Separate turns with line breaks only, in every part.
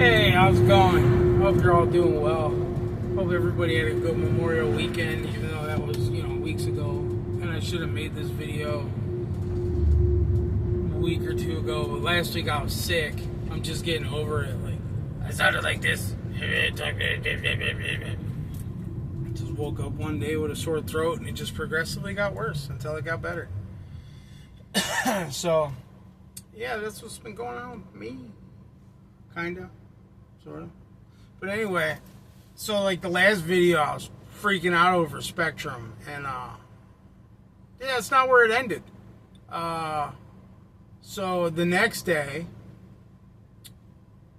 Hey, how's it going? Hope you're all doing well. Hope everybody had a good Memorial weekend, even though that was, weeks ago. And I should have made this video a week or two ago, but last week I was sick. I'm just getting over it. Like, I sounded like this. Just woke up one day with a sore throat, and it just progressively got worse until it got better. So, yeah, that's what's been going on with me. Kinda. Sort of. But anyway, so like the last video, I was freaking out over Spectrum, and yeah, it's not where it ended. So the next day,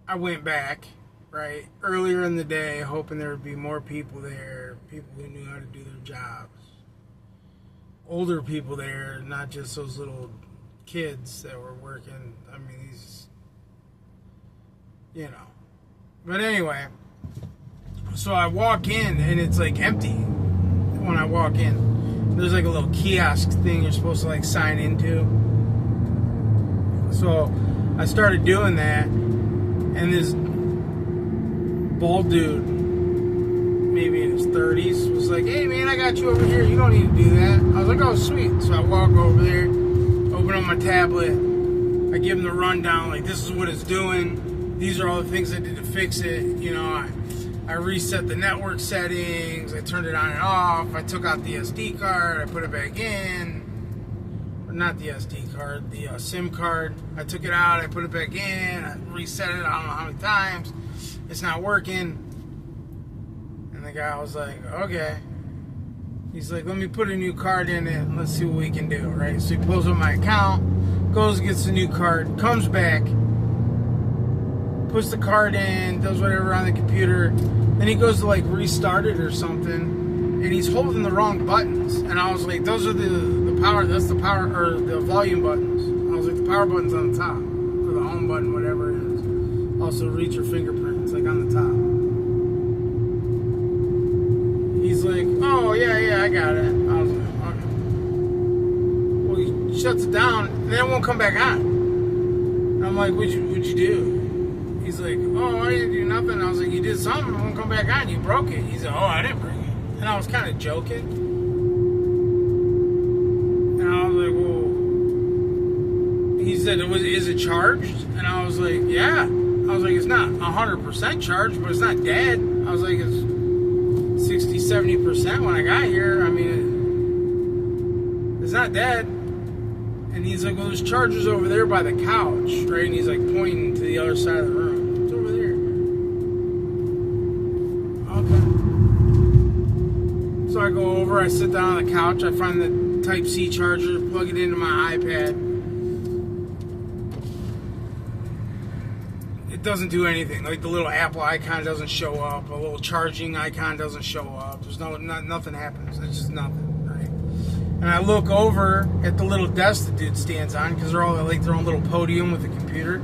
I went back, right, earlier in the day, hoping there would be more people there, people who knew how to do their jobs. Older people there, not just those little kids that were working. I mean, these, But anyway, so I walk in and it's like empty when I walk in. There's like a little kiosk thing you're supposed to like sign into. So I started doing that, and this bald dude, maybe in his 30s, was like, "Hey man, I got you over here. You don't need to do that." I was like, "Oh sweet." So I walk over there, open up my tablet, I give him the rundown, like this is what it's doing. These are all the things I did to fix it. I reset the network settings. I turned it on and off. I took out the SD card. I put it back in. Or not the SD card, the SIM card. I took it out. I put it back in. I reset it. I don't know how many times. It's not working. And the guy was like, okay. He's like, let me put a new card in it and let's see what we can do, right? So he pulls up my account, goes, gets the new card, comes back, puts the card in, does whatever on the computer, then he goes to like restart it or something, and he's holding the wrong buttons. And I was like, those are the power, that's the power, or the volume buttons. I was like, the power button's on the top, or the home button, whatever it is. Also reads your fingerprints, like on the top. He's like, oh yeah, I got it. I was like, okay. Well, he shuts it down, and then it won't come back on. And I'm like, what'd you do? He's like, oh, I didn't do nothing. I was like, you did something. It won't come back on. You broke it. He's like, oh, I didn't break it. And I was kind of joking. And I was like, well, he said, is it charged? And I was like, yeah. I was like, it's not 100% charged, but it's not dead. I was like, it's 60, 70% when I got here. I mean, it's not dead. And he's like, well, there's chargers over there by the couch, right? And he's like pointing to the other side of the room. It's over there. Okay. So I go over, I sit down on the couch, I find the Type-C charger, plug it into my iPad. It doesn't do anything. Like the little Apple icon doesn't show up, a little charging icon doesn't show up. There's nothing happens. It's just nothing. And I look over at the little desk the dude stands on, because they're all at like their own little podium with a computer.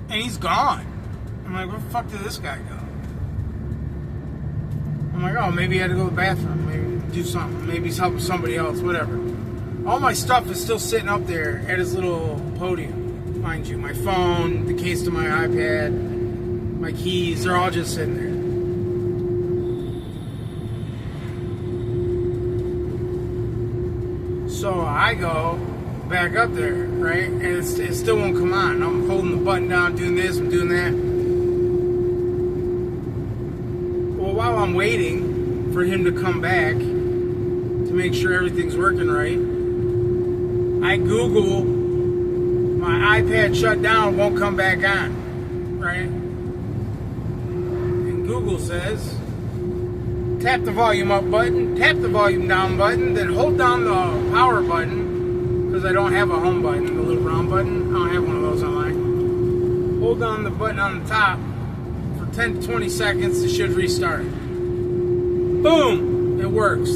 And he's gone. I'm like, where the fuck did this guy go? I'm like, oh, maybe he had to go to the bathroom. Maybe do something. Maybe he's helping somebody else, whatever. All my stuff is still sitting up there at his little podium. Mind you, my phone, the case to my iPad, my keys, they're all just sitting there. So I go back up there, right? And it still won't come on. I'm holding the button down, doing this, I'm doing that. Well, while I'm waiting for him to come back to make sure everything's working right, I Google, my iPad shut down, won't come back on, right? And Google says, tap the volume up button, tap the volume down button, then hold down the power button, because I don't have a home button, the little round button. I don't have one of those on mine. Hold down the button on the top for 10 to 20 seconds, it should restart. Boom! It works.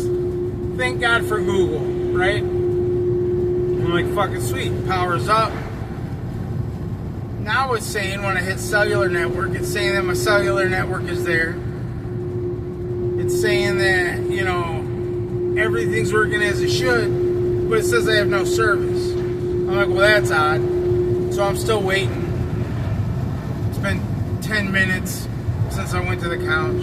Thank God for Google, right? I'm like, fucking sweet. Power's up. Now it's saying when I hit cellular network, it's saying that my cellular network is there. It's saying that, everything's working as it should, but it says I have no service. I'm like, well, that's odd. So I'm still waiting. It's been 10 minutes since I went to the couch.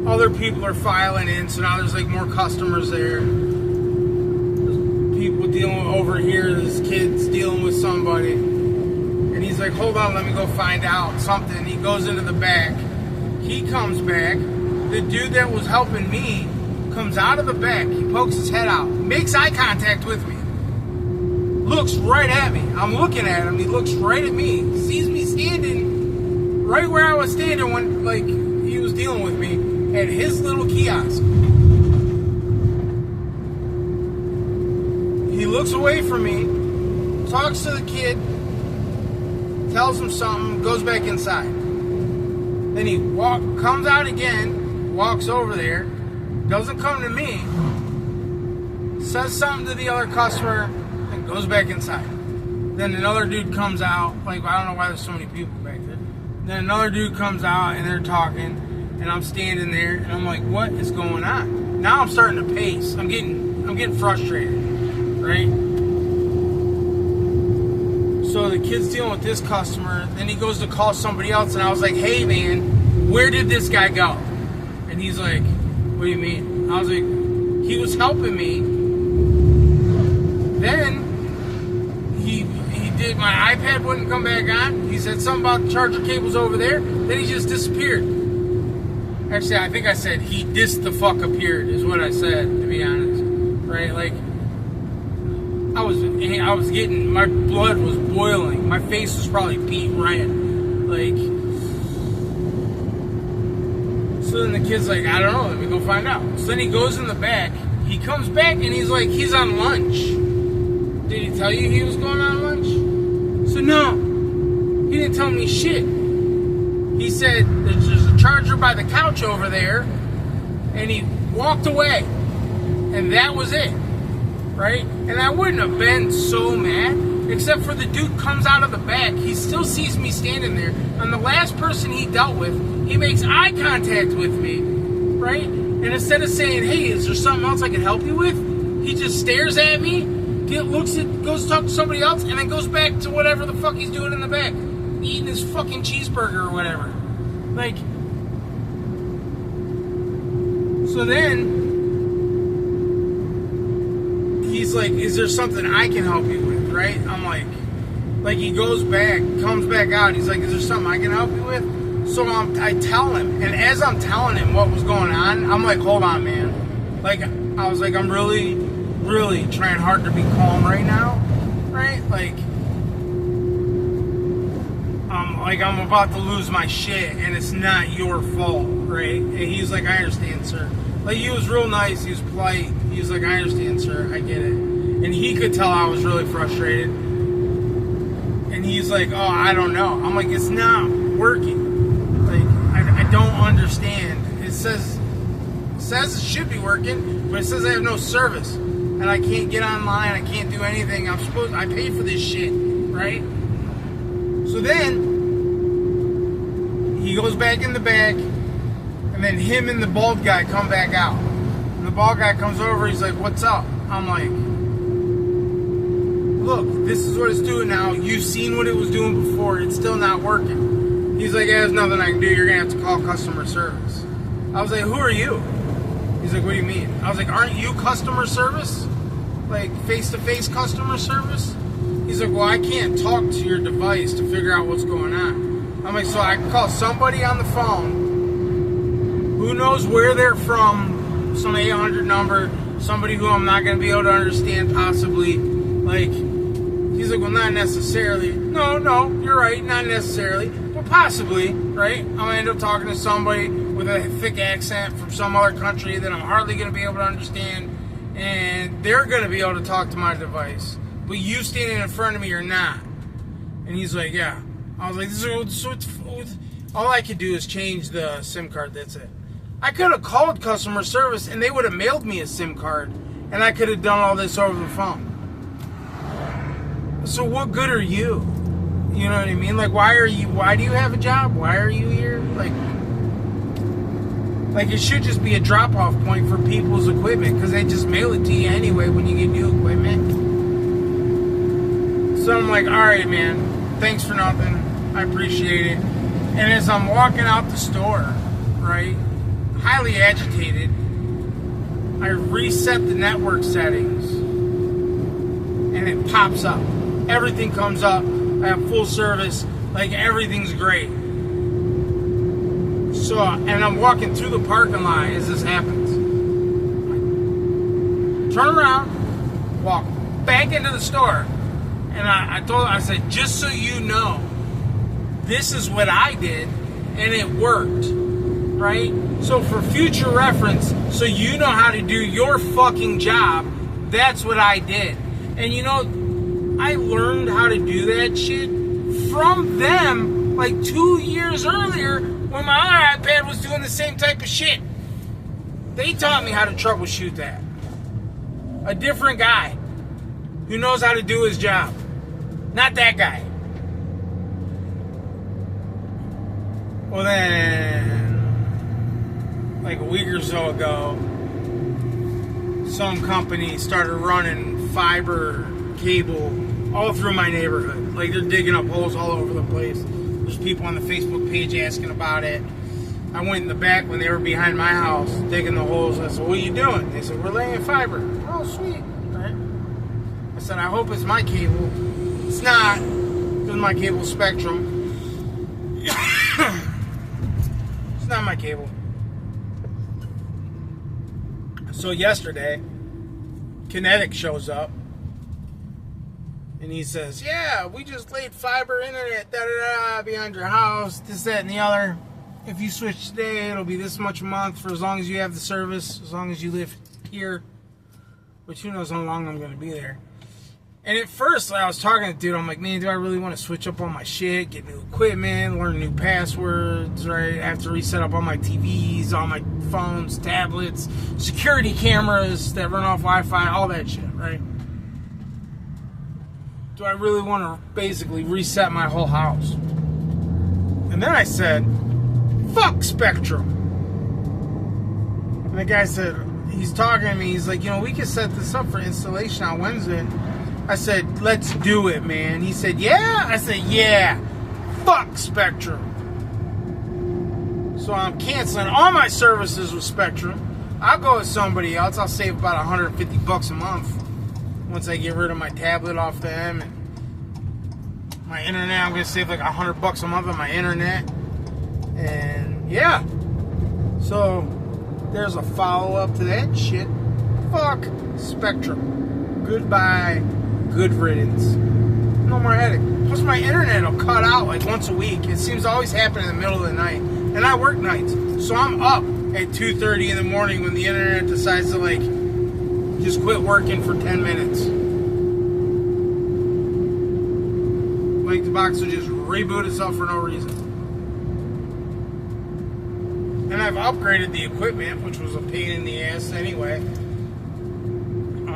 Other people are filing in, so now there's like more customers there. There's people dealing over here. This kid's dealing with somebody. And he's like, hold on, let me go find out something. He goes into the back. He comes back. The dude that was helping me comes out of the back. He pokes his head out. Makes eye contact with me. Looks right at me. I'm looking at him. He looks right at me. Sees me standing right where I was standing when, like, he was dealing with me at his little kiosk. He looks away from me, talks to the kid, tells him something, goes back inside. Then he comes out again, walks over there, doesn't come to me, says something to the other customer, and goes back inside. Then another dude comes out, like, I don't know why there's so many people back there. Then another dude comes out, and they're talking, and I'm standing there, and I'm like, what is going on? Now I'm starting to pace. I'm getting frustrated, right? So the kid's dealing with this customer, then he goes to call somebody else, and I was like, hey man, where did this guy go? And he's like, what do you mean? I was like, he was helping me. Then he did, my iPad wouldn't come back on. He said something about the charger cables over there. Then he just disappeared. Actually, I think I said he dis-the-fuck-appeared is what I said, to be honest. Right? Like, I was getting, my blood was boiling. My face was probably beet red. Like, so then the kid's like, I don't know, let me go find out. So then he goes in the back. He comes back and he's like, he's on lunch. Did he tell you he was going on lunch? So no, he didn't tell me shit. He said, there's a charger by the couch over there, and he walked away. And that was it. Right? And I wouldn't have been so mad, except for the dude comes out of the back. He still sees me standing there. And the last person he dealt with, he makes eye contact with me. Right? And instead of saying, hey, is there something else I can help you with? He just stares at me, goes to talk to somebody else, and then goes back to whatever the fuck he's doing in the back. Eating his fucking cheeseburger or whatever. Like, so then he's like, is there something I can help you with, right? I'm like he goes back, comes back out, he's like, is there something I can help you with? So I tell him, and as I'm telling him what was going on, I'm like, hold on, man. Like, I was like, I'm really, really trying hard to be calm right now, right? Like, I'm about to lose my shit, and it's not your fault, right? And he's like, I understand, sir. Like, he was real nice, he was polite. He was like, I understand, sir, I get it. And he could tell I was really frustrated. And he's like, oh, I don't know. I'm like, it's not working. Like, I don't understand. It says it should be working, but it says I have no service. And I can't get online, I can't do anything. I paid for this shit, right? So then he goes back in the back, and then him and the bald guy come back out. And the bald guy comes over, he's like, what's up? I'm like, look, this is what it's doing now. You've seen what it was doing before. It's still not working. He's like, yeah, there's nothing I can do. You're going to have to call customer service. I was like, who are you? He's like, what do you mean? I was like, aren't you customer service? Like, face-to-face customer service? He's like, well, I can't talk to your device to figure out what's going on. I'm like, so I can call somebody on the phone who knows where they're from, some 800 number, somebody who I'm not going to be able to understand possibly. Like, he's like, well, not necessarily. No, you're right, not necessarily. But possibly, right? I'm going to end up talking to somebody with a thick accent from some other country that I'm hardly going to be able to understand. And they're going to be able to talk to my device. But you standing in front of me, you're not. And he's like, yeah. I was like, all I could do is change the SIM card, that's it. I could have called customer service and they would have mailed me a SIM card. And I could have done all this over the phone. So what good are you? You know what I mean? Like, why do you have a job? Why are you here? Like it should just be a drop-off point for people's equipment, because they just mail it to you anyway when you get new equipment. So I'm like, all right, man, thanks for nothing. I appreciate it. And as I'm walking out the store, right, highly agitated, I reset the network settings and it pops up. Everything comes up. I have full service. Like, everything's great. So, and I'm walking through the parking lot as this happens. Turn around, walk back into the store. And I told her, I said, just so you know, this is what I did, and it worked, right? So for future reference, so you know how to do your fucking job, that's what I did. And you know, I learned how to do that shit from them like 2 years earlier when my other iPad was doing the same type of shit. They taught me how to troubleshoot that. A different guy who knows how to do his job. Not that guy. Well then, like a week or so ago, some company started running fiber cable all through my neighborhood. Like, they're digging up holes all over the place. There's people on the Facebook page asking about it. I went in the back when they were behind my house digging the holes. I said, what are you doing? They said, we're laying fiber. Oh, sweet. Right? I said, I hope it's my cable. It's not, because my cable's Spectrum. It's not my cable. So yesterday, Kinetic shows up, and he says, yeah, we just laid fiber internet, da-da-da, behind your house, this, that, and the other. If you switch today, it'll be this much a month for as long as you have the service, as long as you live here. Which, who knows how long I'm going to be there. And at first, I was talking to the dude, I'm like, man, do I really want to switch up all my shit, get new equipment, learn new passwords, right? I have to reset up all my TVs, all my phones, tablets, security cameras that run off Wi-Fi, all that shit, right? Do I really want to basically reset my whole house? And then I said, fuck Spectrum. And the guy said, he's talking to me, he's like, you know, we can set this up for installation on Wednesday. I said, let's do it, man. He said, yeah? I said, yeah. Fuck Spectrum. So I'm canceling all my services with Spectrum. I'll go with somebody else. I'll save about $150 a month once I get rid of my tablet off them. And my internet, I'm going to save like $100 a month on my internet. And yeah. So there's a follow-up to that shit. Fuck Spectrum. Goodbye. Good riddance. No more headache. Plus my internet will cut out like once a week. It seems to always happen in the middle of the night. And I work nights. So I'm up at 2:30 in the morning when the internet decides to like just quit working for 10 minutes. Like the box will just reboot itself for no reason. And I've upgraded the equipment, which was a pain in the ass anyway.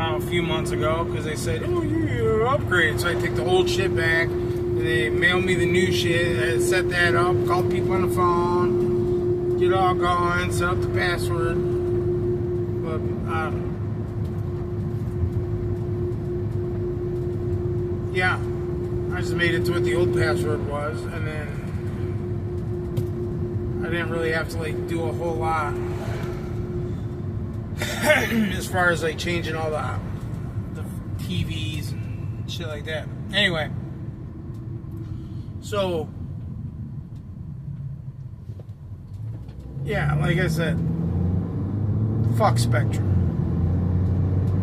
A few months ago, because they said, oh, you upgrade. So I take the old shit back, and they mail me the new shit. I set that up, call people on the phone, get all going, set up the password. But yeah, I just made it to what the old password was, and then I didn't really have to like do a whole lot. As far as like changing all the TVs and shit like that. Anyway, so yeah, like I said, fuck Spectrum.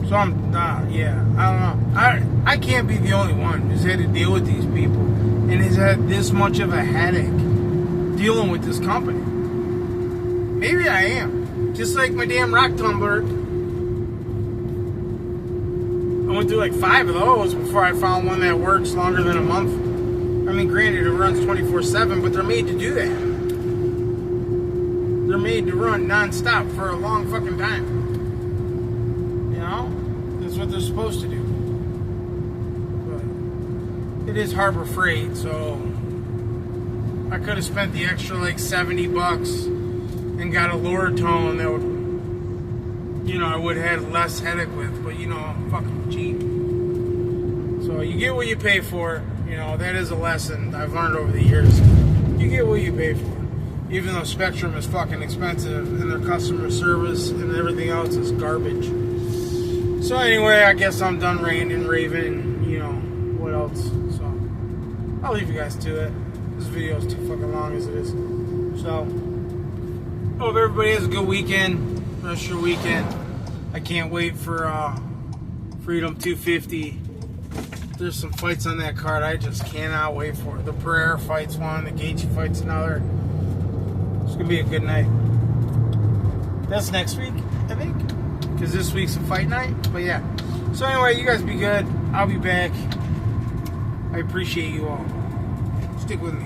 So I'm yeah, I don't know. I can't be the only one who's had to deal with these people and has had this much of a headache dealing with this company. Maybe I am. Just like my damn rock tumbler. I went through like 5 of those before I found one that works longer than a month. I mean, granted, it runs 24/7, but they're made to do that. They're made to run non-stop for a long fucking time. You know? That's what they're supposed to do. But it is Harbor Freight, so I could have spent the extra like $70 and got a lower tone that would, you know, I would have had less headache with, but you know, I'm fucking cheap. So you get what you pay for. You know, that is a lesson I've learned over the years. You get what you pay for. Even though Spectrum is fucking expensive and their customer service and everything else is garbage. So anyway, I guess I'm done ranting and raving. You know, what else? So I'll leave you guys to it. This video is too fucking long as it is. So hope everybody has a good weekend. Rest of your weekend. I can't wait for Freedom 250. There's some fights on that card I just cannot wait for. The Pereira fights one, the Gaethje fights another. It's gonna be a good night. That's next week, I think, because this week's a fight night. But yeah. So anyway, you guys be good. I'll be back. I appreciate you all. Stick with me.